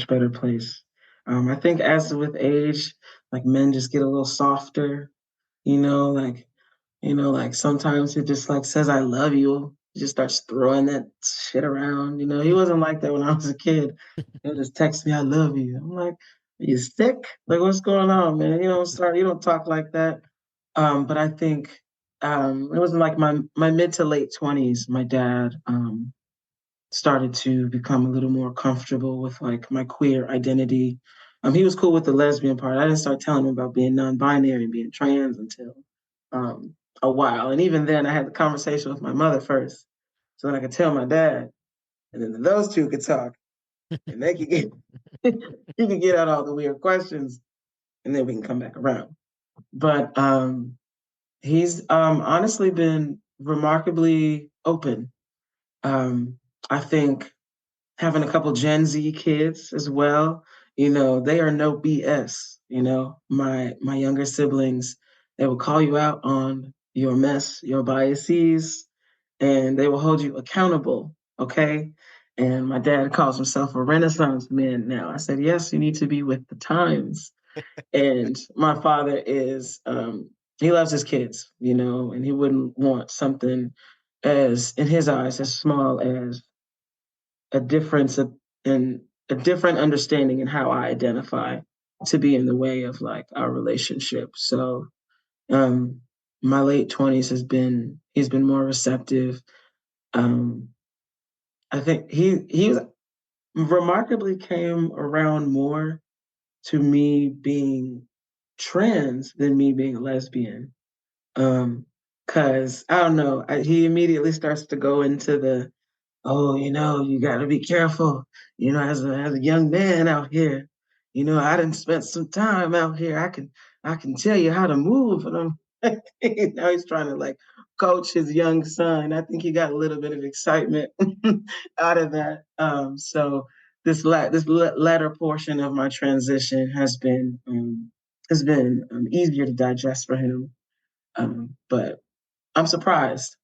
better place. I think as with age, like men just get a little softer, like like sometimes he just like says I love you. He just starts throwing that shit around. He wasn't like that when I was a kid. He'll just text me I love you. I'm like, are you sick? Like what's going on, man? You don't talk like that. But I think it was like my mid to late 20s, my dad started to become a little more comfortable with like my queer identity. He was cool with the lesbian part. I didn't start telling him about being non-binary and being trans until um, a while. And even then, I had the conversation with my mother first, so that I could tell my dad, and then those two could talk, and they could get he could get out all the weird questions, and then we can come back around. But he's honestly been remarkably open. I think having a couple Gen Z kids as well. They are no BS. My younger siblings, they will call you out on your mess, your biases, and they will hold you accountable. Okay. And my dad calls himself a Renaissance man now. I said, yes, you need to be with the times. And my father he loves his kids, and he wouldn't want something as, in his eyes, as small as a difference in a different understanding in how I identify to be in the way of like our relationship. So um my late 20s he's been more receptive. Um I think he was remarkably came around more to me being trans than me being a lesbian. Cause I don't know, he immediately starts to go into the oh, you got to be careful. As a young man out here, I didn't spend some time out here. I can tell you how to move, and I'm now he's trying to like coach his young son. I think he got a little bit of excitement out of that. So this latter portion of my transition has been easier to digest for him. But I'm surprised.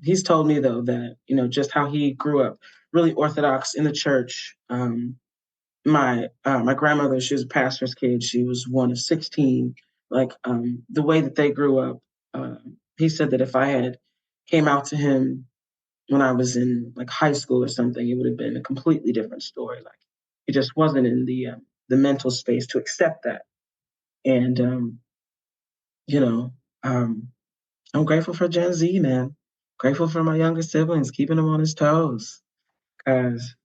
He's told me though that just how he grew up, really orthodox in the church. My grandmother, she was a pastor's kid. She was one of 16. Like the way that they grew up, he said that if I had came out to him when I was in like high school or something, it would have been a completely different story. Like he just wasn't in the mental space to accept that. And you know, um, I'm grateful for Gen Z, man. Grateful for my younger siblings, keeping him on his toes. Cause,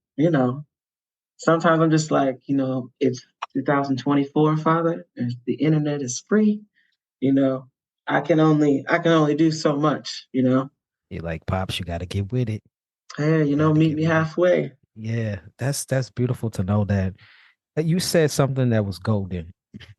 sometimes I'm just like, it's 2024, father, and the internet is free. You know, I can only do so much. You're like, Pops, you got to get with it. Hey, Got to meet get me with it. halfway. Yeah, that's beautiful to know that. You said something that was golden,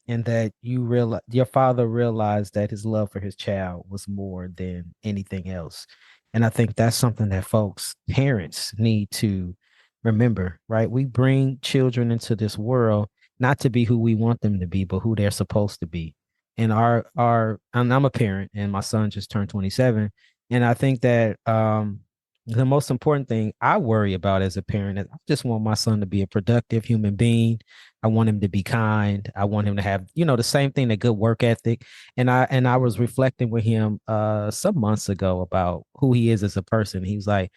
and that your father realized that his love for his child was more than anything else. And I think that's something that folks, parents, need to remember, right? We bring children into this world not to be who we want them to be, but who they're supposed to be. And and I'm a parent, and my son just turned 27, and I think that the most important thing I worry about as a parent is I just want my son to be a productive human being. I want him to be kind. I want him to have, the same thing, a good work ethic. And I was reflecting with him some months ago about who he is as a person. He was like,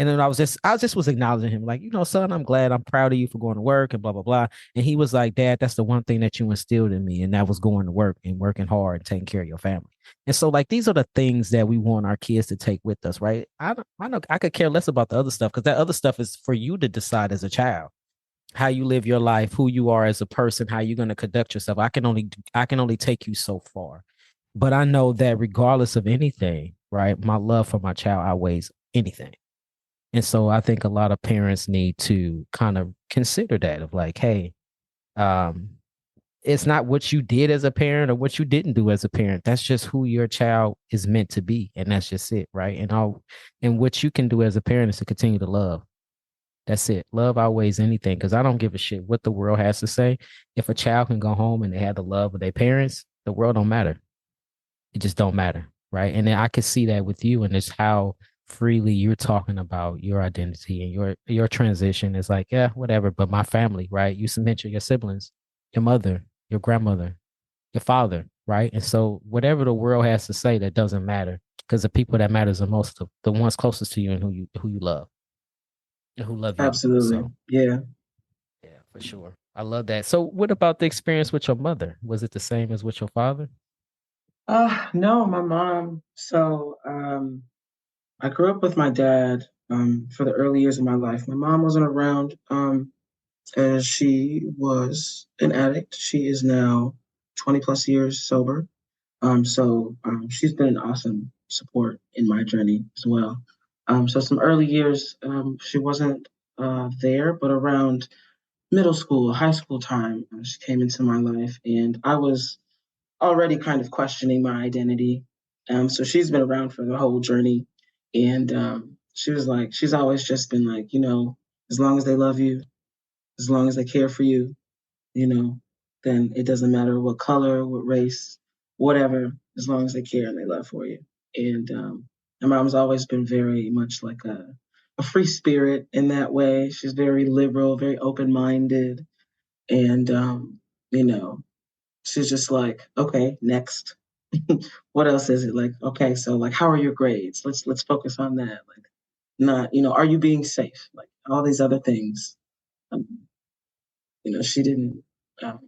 And then I just was acknowledging him, like, son, I'm glad, I'm proud of you for going to work and blah, blah, blah. And he was like, Dad, that's the one thing that you instilled in me. And that was going to work and working hard and taking care of your family. And so, like, these are the things that we want our kids to take with us, right? I know I could care less about the other stuff because that other stuff is for you to decide as a child, how you live your life, who you are as a person, how you're going to conduct yourself. I can only take you so far. But I know that regardless of anything, right, my love for my child outweighs anything. And so I think a lot of parents need to kind of consider that of like, hey, um, it's not what you did as a parent or what you didn't do as a parent. That's just who your child is meant to be. And that's just it, right? And what you can do as a parent is to continue to love. That's it. Love outweighs anything because I don't give a shit what the world has to say. If a child can go home and they have the love of their parents, the world don't matter. It just don't matter, right? And then I could see that with you and it's how freely you're talking about your identity and your transition is like, yeah, whatever. But my family, right? You mentioned your siblings, your mother, your grandmother, your father, right? And so whatever the world has to say, that doesn't matter because the people that matters the most, the ones closest to you and who you love and who love you. Absolutely. So Yeah. yeah, for sure. I love that. So what about the experience with your mother? Was it the same as with your father? No, my mom. So I grew up with my dad for the early years of my life. My mom wasn't around as she was an addict. She is now 20 plus years sober. She's been an awesome support in my journey as well. So some early years, she wasn't there, but around middle school, high school time, she came into my life, and I was already kind of questioning my identity. So she's been around for the whole journey, and she was like, she's always just been like, as long as they love you, as long as they care for you, you know, then it doesn't matter what color, what race, whatever, as long as they care and they love for you. And my mom's always been very much like a free spirit in that way. She's very liberal, very open minded, and you know, she's just like, okay, next. What else is it? Like, okay, so like, how are your grades? Let's focus on that. Like, not, are you being safe? Like all these other things. Um, she didn't. Um,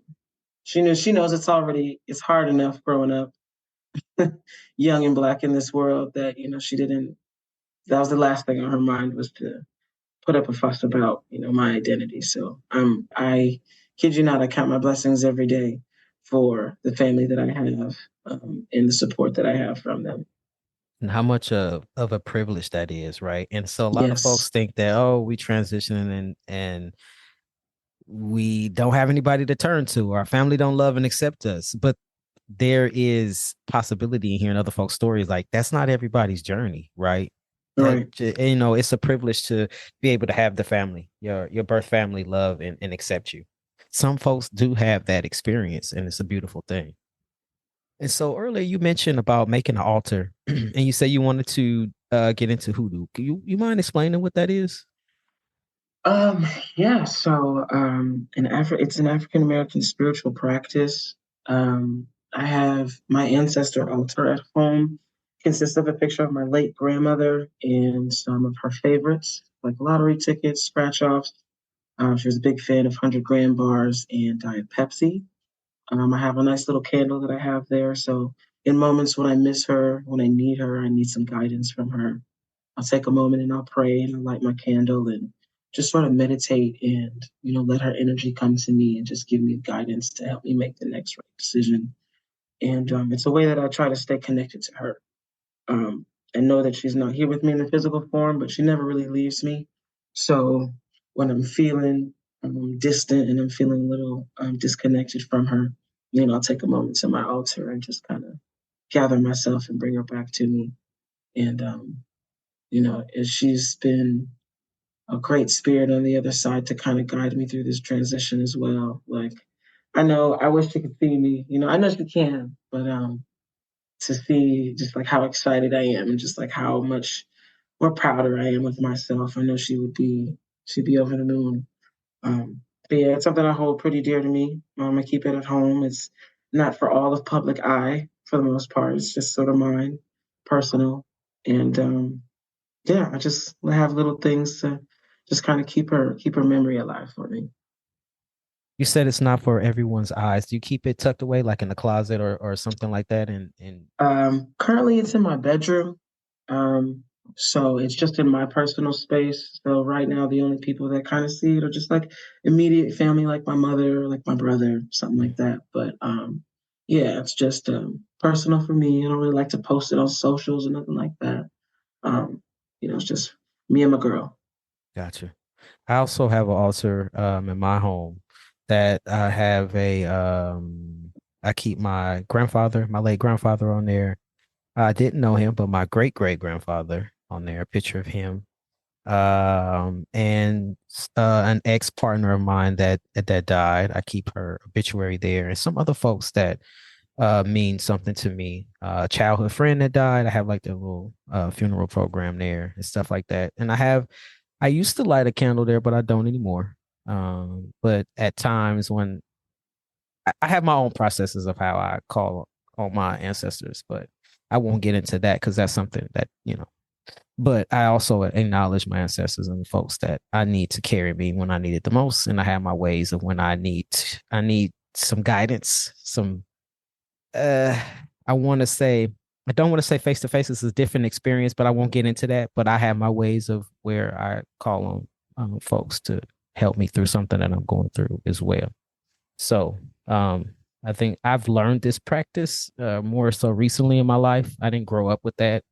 she knows it's hard enough growing up young and black in this world that she didn't. That was the last thing on her mind was to put up a fuss about my identity. So I kid you not, I count my blessings every day for the family that I have and the support that I have from them. And how much of a privilege that is, right? And so a lot of folks Yes, think that, oh, we transitioning and we don't have anybody to turn to. Our family don't love and accept us. But there is possibility in hearing other folks' stories. Like that's not everybody's journey, right? right. It's a privilege to be able to have the family, your birth family love and accept you. Some folks do have that experience, and it's a beautiful thing. And so earlier you mentioned about making an altar, and you said you wanted to get into hoodoo. Can you mind explaining what that is? Um, yeah, so it's an African American spiritual practice. I have my ancestor altar at home. Consists of a picture of my late grandmother and some of her favorites, like lottery tickets, scratch offs. She was a big fan of 100-gram bars and Diet Pepsi. I have a nice little candle that I have there. So in moments when I miss her, when I need some guidance from her, I'll take a moment and I'll pray and I'll light my candle and just sort of meditate and, let her energy come to me and just give me guidance to help me make the next right decision. And it's a way that I try to stay connected to her and know that she's not here with me in the physical form, but she never really leaves me. So when I'm feeling distant and I'm feeling a little disconnected from her, I'll take a moment to my altar and just kind of gather myself and bring her back to me. And she's been a great spirit on the other side to kind of guide me through this transition as well. Like, I know I wish she could see me, I know she can, but to see just like how excited I am and just like how much more prouder I am with myself, I know she'd be over the moon. But yeah, it's something I hold pretty dear to me. I keep it at home. It's not for all of public eye for the most part. It's just sort of mine, personal, and yeah, I just have little things to just kind of keep her memory alive for me. You said it's not for everyone's eyes. Do you keep it tucked away, like in the closet or something like that? And Currently, it's in my bedroom. Um, so it's just in my personal space. So right now, the only people that kind of see it are just like immediate family, like my mother, like my brother, something like that. But yeah, it's just personal for me. I don't really like to post it on socials or nothing like that. Um, it's just me and my girl. Gotcha. I also have an altar in my home that I have a I keep my grandfather, my late grandfather on there. I didn't know him, but my great great grandfather on there, a picture of him. And an ex partner of mine that died. I keep her obituary there, and some other folks that mean something to me. A childhood friend that died. I have like the little funeral program there and stuff like that. And I used to light a candle there, but I don't anymore. But at times when I have my own processes of how I call on my ancestors, but I won't get into that because that's something that, but I also acknowledge my ancestors and the folks that I need to carry me when I need it the most. And I have my ways of when I need some guidance, some uh I want to say I don't want to say face to face is a different experience, but I won't get into that. But I have my ways of where I call on folks to help me through something that I'm going through as well. So I think I've learned this practice more so recently in my life. I didn't grow up with that,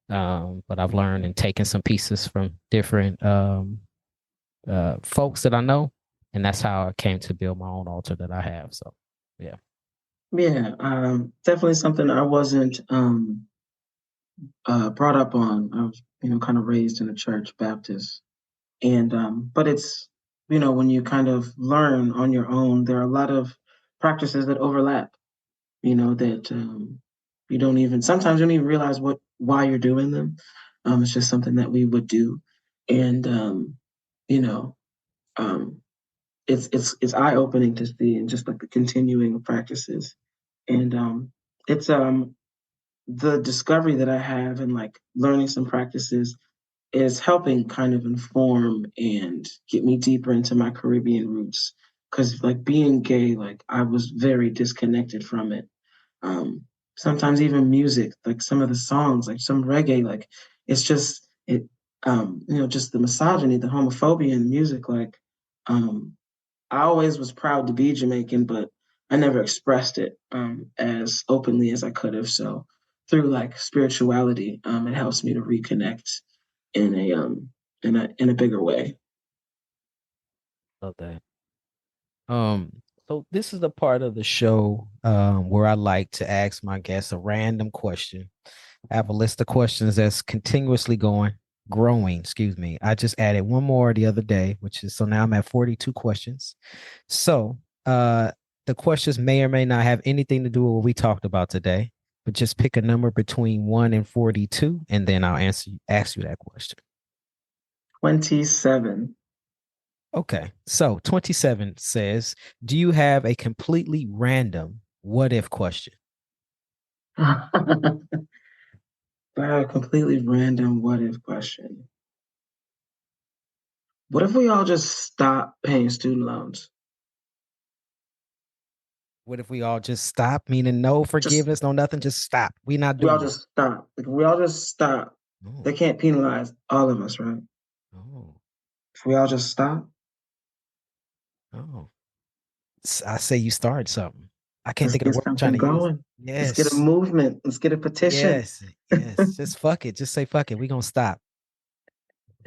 but I've learned and taken some pieces from different folks that I know, and that's how I came to build my own altar that I have. So yeah. Yeah, definitely something I wasn't brought up on. I was, kind of raised in a church, Baptist, and but it's, when you kind of learn on your own, there are a lot of practices that overlap. That you don't even sometimes you don't even realize why you're doing them. It's just something that we would do, and you know, um, it's eye opening to see, and just like the continuing practices, and it's the discovery that I have and like learning some practices is helping kind of inform and get me deeper into my Caribbean roots. Because like being gay, like I was very disconnected from it. Um, Sometimes even music, like some of the songs, like some reggae, like it's just it, just the misogyny, the homophobia in music. Like um, I always was proud to be Jamaican, but I never expressed it as openly as I could have. So through like spirituality, it helps me to reconnect in a bigger way. Love that. So this is the part of the show where I like to ask my guests a random question. I have a list of questions that's continuously growing, excuse me. I just added one more the other day, which is so now I'm at 42 questions. So the questions may or may not have anything to do with what we talked about today, but just pick a number between 1 and 42, and then I'll ask you that question. 27. Okay. So 27 says, do you have a completely random what if question? Wow, a completely random what if question. What if we all just stop paying student loans? What if we all just stop, meaning no Just forgiveness, no nothing, just stop. We not we all doing it. just stop. Like we all just stop. Oh, They can't penalize all of us, right? oh, If we all just stop, oh. I say you start something. I can't let's think of the get word I'm trying something to use. going. Let's get a Yes. movement. Let's get a petition. Yes. Yes. Just fuck it. Just say fuck it. We gonna stop.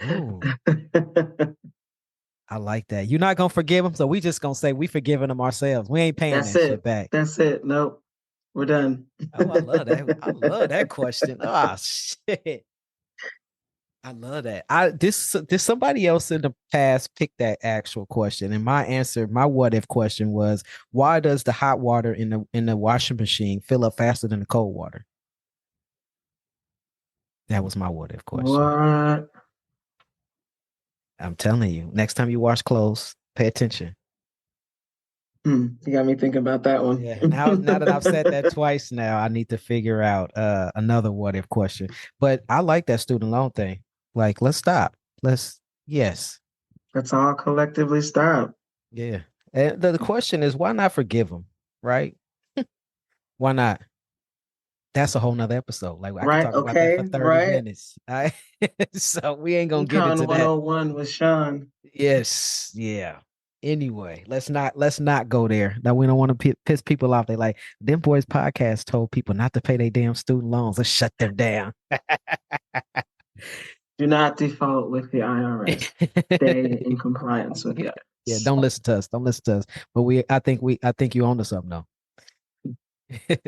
Oh, I like that. You're not gonna forgive them, so we just gonna say we forgiving them ourselves. We ain't paying That's that shit it. back. That's it. Nope. We're done. Oh, I love that. I love that question. Ah, shit. I love that. I this somebody else in the past picked that actual question, and my answer, my what if question was, why does the hot water in the washing machine fill up faster than the cold water? That was my what if question. What? I'm telling you, next time you wash clothes, pay attention. You got me thinking about that one. Yeah. Now that I've said that twice now, I need to figure out another what if question. But I like that student loan thing. Like, let's stop. Yes. Let's all collectively stop. Yeah. And the question is, why not forgive them? Right? Why not? That's a whole nother episode. Like I could Right? talk about that Okay, for 30 right. minutes. All right. So we ain't gonna get Econ into that. 101 with Sean. Yes. Yeah. Anyway, let's not go there. Now we don't want to piss people off. They like Dem Bois Podcast told people not to pay their damn student loans. Let's shut them down. Do not default with the IRS. Stay in compliance with the IRS. Yeah, don't listen to us. Don't listen to us. But I think you own to something though.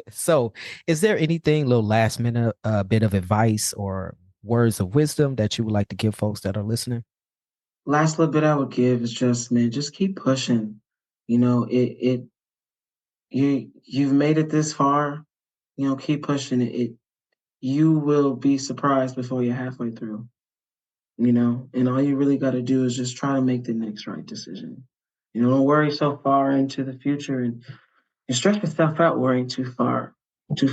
So, is there anything, little last minute bit of advice or words of wisdom that you would like to give folks that are listening? Last little bit I would give is just, man, just keep pushing. You know, you've made it this far. You know, keep pushing it. You will be surprised before you're halfway through. You know, and all you really got to do is just try to make the next right decision. You know, don't worry so far into the future and stress yourself out worrying too far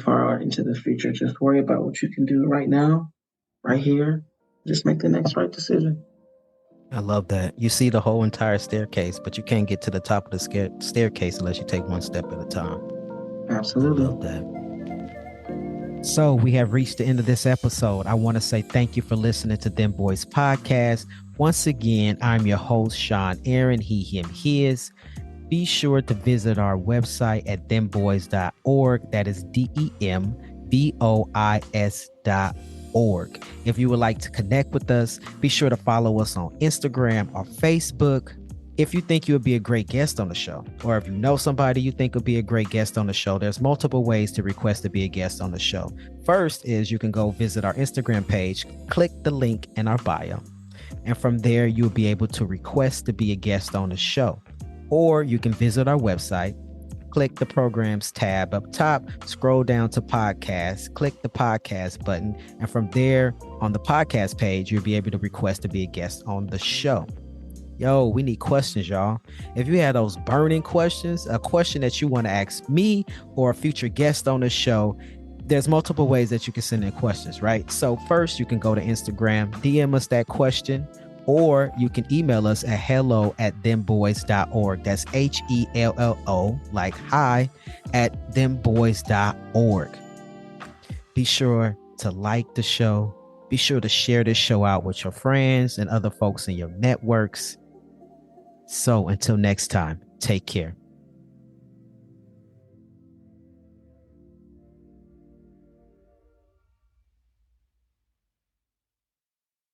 out into the future. Just worry about what you can do right now, right here. Just make the next right decision. I love that. You see the whole entire staircase, but you can't get to the top of the staircase unless you take one step at a time. Absolutely. I love that. So we have reached the end of this episode. I want to say thank you for listening to Dem Bois Podcast. Once again, I'm your host, Sean Aaron, he, him, his. Be sure to visit our website at dembois.org. That is DEMBOIS.org. If you would like to connect with us, be sure to follow us on Instagram or Facebook. If you think you would be a great guest on the show, or if you know somebody you think would be a great guest on the show, there's multiple ways to request to be a guest on the show. First is you can go visit our Instagram page, click the link in our bio, and from there you'll be able to request to be a guest on the show. Or you can visit our website, click the programs tab up top, scroll down to podcast, click the podcast button, and from there on the podcast page, you'll be able to request to be a guest on the show. Yo, we need questions, y'all. If you have those burning questions, a question that you want to ask me or a future guest on the show, there's multiple ways that you can send in questions, right? So first, you can go to Instagram, DM us that question, or you can email us at hello@dembois.org. That's HELLO, like hi, at dembois.org. Be sure to like the show. Be sure to share this show out with your friends and other folks in your networks. So until next time, take care.